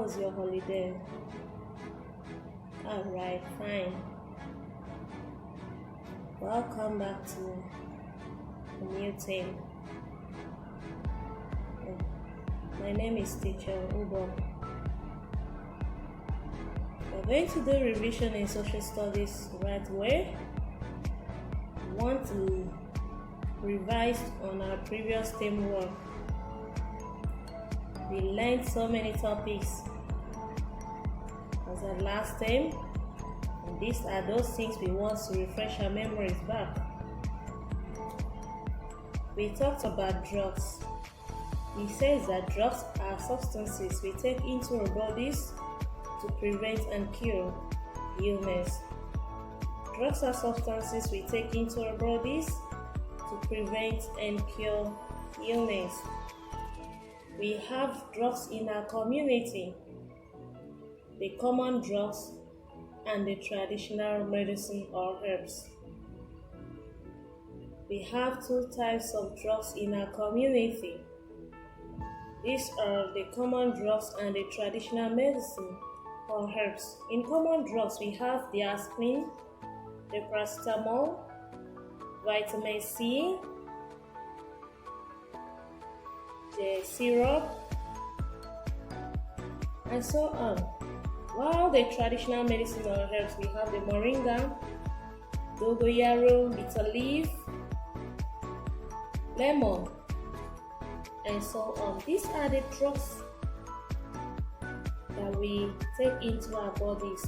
was your holiday? Alright, fine. Welcome back to a new thing. My name is Teacher Ubo. We're going to do revision in social studies right away. We want to revise on our previous theme work. We learned so many topics as our last time, and these are those things we want to refresh our memories back. We talked about drugs. It says that drugs are substances we take into our bodies to prevent and cure illness. Drugs are substances we take into our bodies to prevent and cure illness. We have drugs in our community, the common drugs and the traditional medicine or herbs. We have two types of drugs in our community. These are the common drugs and the traditional medicine or herbs. In common drugs, we have the aspirin, the paracetamol, vitamin C, the syrup, and so on. While the traditional medicine or herbs, we have the moringa, dogoyaro, bitter leaf, lemon, and so on. These are the drugs that we take into our bodies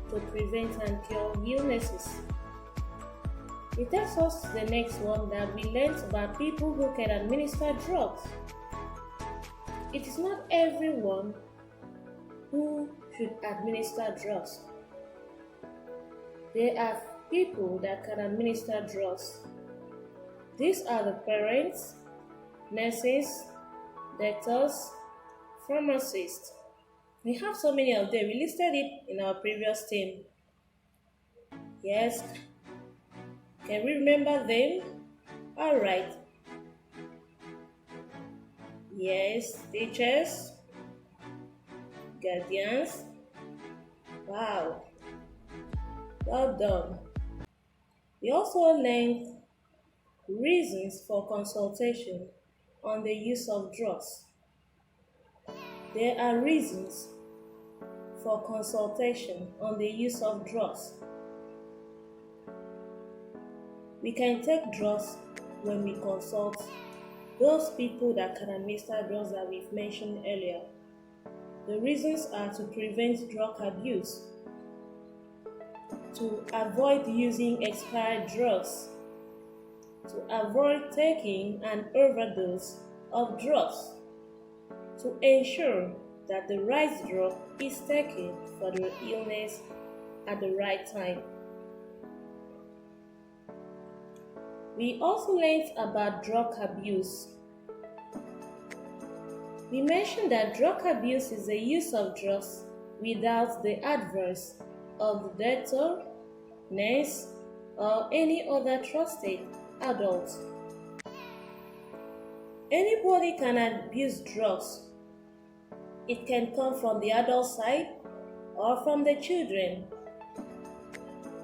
to prevent and cure illnesses. It takes us to the next one that we learned about people who can administer drugs. It is not everyone who should administer drugs. There are people that can administer drugs. These are the parents, nurses, doctors, pharmacists. We have so many of them. We listed it in our previous theme. Yes. Can we remember them? Alright. Yes, teachers, guardians. Wow. Well done. We also learned reasons for consultation on the use of drugs. There are reasons for consultation on the use of drugs. We can take drugs when we consult those people that can administer drugs that we've mentioned earlier. The reasons are to prevent drug abuse, to avoid using expired drugs, to avoid taking an overdose of drugs, to ensure that the right drug is taken for the illness at the right time. We also learned about drug abuse. We mentioned that drug abuse is the use of drugs without the advice of the doctor, nurse, or any other trusted adult. Anybody can abuse drugs. It can come from the adult side or from the children.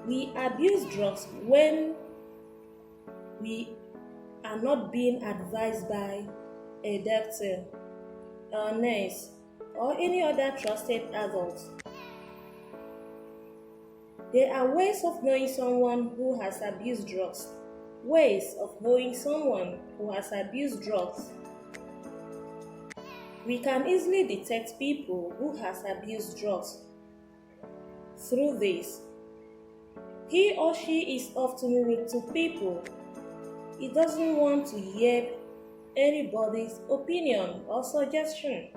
We abuse drugs when we are not being advised by a doctor, a nurse, or any other trusted adult. There are ways of knowing someone who has abused drugs. Ways of knowing someone who has abused drugs. We can easily detect people who has abused drugs through this. He or she is often rude to people. He doesn't want to hear anybody's opinion or suggestion.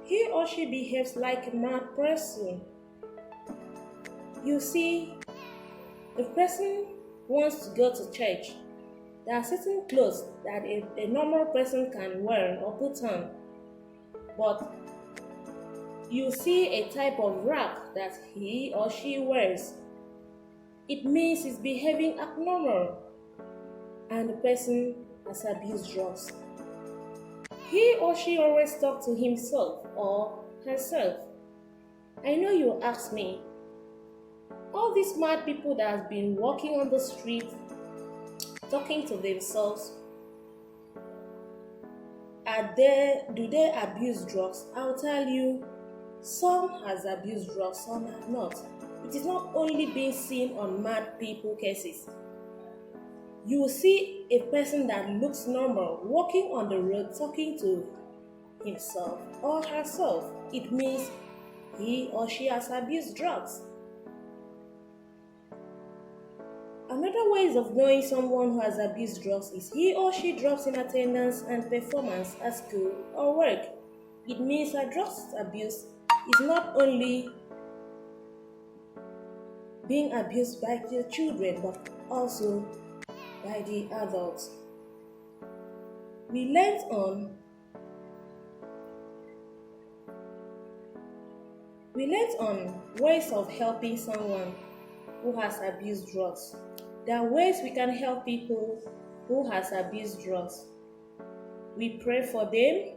He or she behaves like a mad person. You see, the person wants to go to church. There are certain clothes that a normal person can wear or put on. But you see a type of rag that he or she wears. It means he's behaving abnormal, and the person has abused drugs. He or she always talks to himself or herself. I know you ask me, all these mad people that have been walking on the street talking to themselves, do they abuse drugs? I'll tell you, some has abused drugs, some have not. It is not only being seen on mad people cases. You will see a person that looks normal walking on the road talking to himself or herself. It means he or she has abused drugs. Another ways of knowing someone who has abused drugs is he or she drops in attendance and performance at school or work. It means that drugs abuse is not only being abused by the children but also by the adults. We learned on ways of helping someone who has abused drugs. There are ways we can help people who has abused drugs. We pray for them.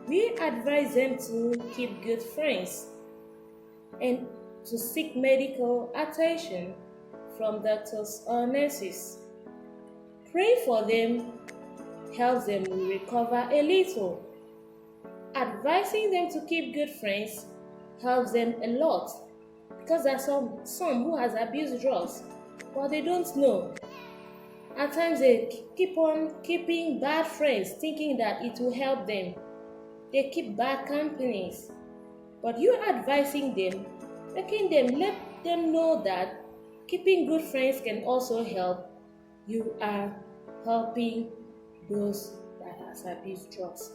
We advise them to keep good friends and to seek medical attention from doctors or nurses. Pray for them helps them recover a little. Advising them to keep good friends helps them a lot, because there are some who has abused drugs, but they don't know. At times they keep on keeping bad friends, thinking that it will help them. They keep bad companies. But you advising them, making them let them know that keeping good friends can also help. You are helping those that has abused drugs.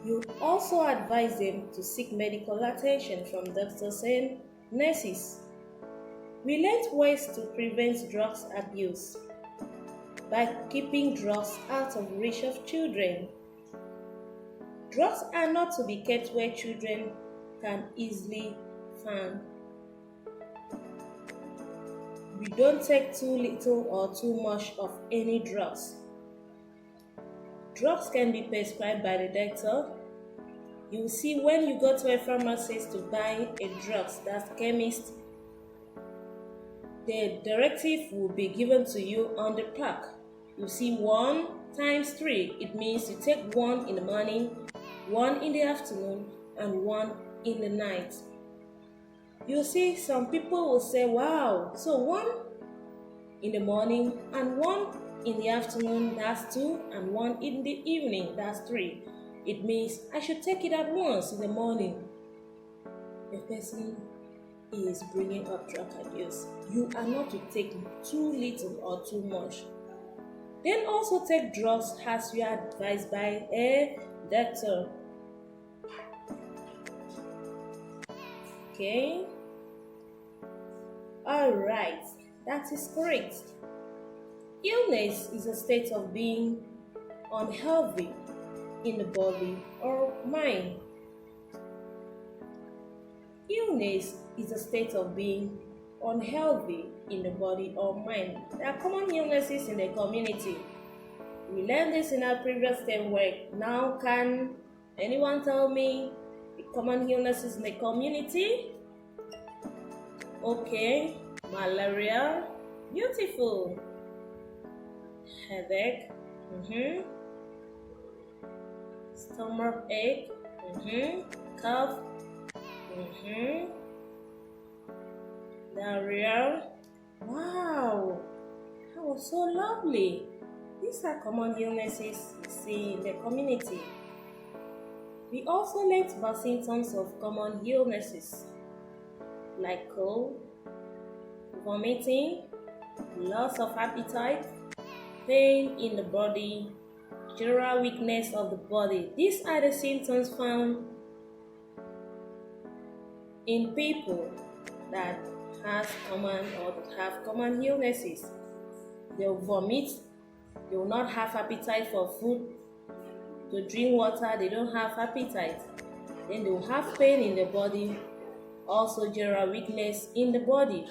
You also advise them to seek medical attention from doctors and nurses. We learned ways to prevent drugs abuse by keeping drugs out of reach of children. Drugs are not to be kept where children can easily find. We don't take too little or too much of any drugs. Drugs can be prescribed by the doctor. You will see when you go to a pharmacist to buy a drugs, that's chemist, the directive will be given to you on the pack. You see 1 times 3. It means you take 1 in the morning, 1 in the afternoon, and 1 in the night. You see some people will say, wow, so 1 in the morning and 1 in the afternoon, that's 2, and 1 in the evening, that's 3. It means I should take it at once in the morning. The person is bringing up drug abuse. You are not to take too little or too much. Then also take drugs as you are advised by a doctor. Okay? Alright, that is correct. Illness is a state of being unhealthy in the body or mind. Illness is a state of being unhealthy in the body or mind. There are common illnesses in the community. We learned this in our previous term work. Now, can anyone tell me the common illnesses in the community? Okay, malaria, beautiful. Headache, stomach ache, cough, diarrhea. Wow, that was so lovely. These are common illnesses we see in the community. We also learned about symptoms of common illnesses like cold, vomiting, loss of appetite, pain in the body, general weakness of the body. These are the symptoms found in people that have common illnesses. They will vomit, they will not have appetite for food, to drink water, they don't have appetite. Then they will have pain in the body, also general weakness in the body.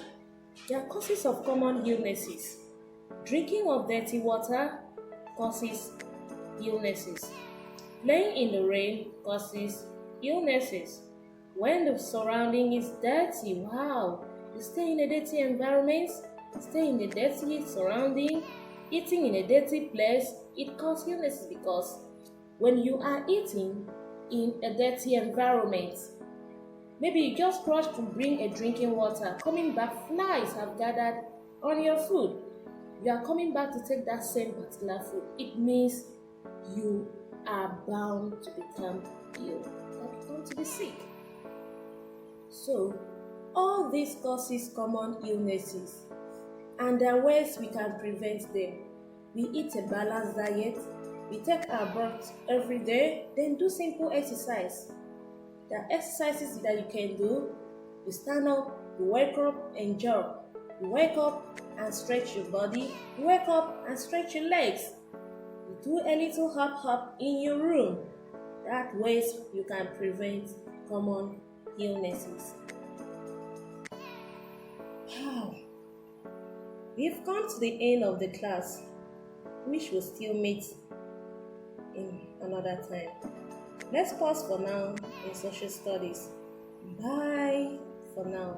There are causes of common illnesses. Drinking of dirty water causes illnesses. Playing in the rain causes illnesses. When the surrounding is dirty, wow, you stay in a dirty environment, stay in a dirty surrounding, eating in a dirty place, it causes illnesses because when you are eating in a dirty environment, maybe you just rushed to bring a drinking water, coming back, flies have gathered on your food. You are coming back to take that same particular food. It means you are bound to become ill or become to be sick. So, all these causes common illnesses, and there are ways we can prevent them. We eat a balanced diet, we take our bath every day, then do simple exercise. There are exercises that you can do. You stand up, you wake up and jog. You wake up and stretch your body. You wake up and stretch your legs. You do a little hop in your room. That ways you can prevent common illnesses. Wow. We've come to the end of the class, which will still meet in another time. Let's pause for now in social studies. Bye for now.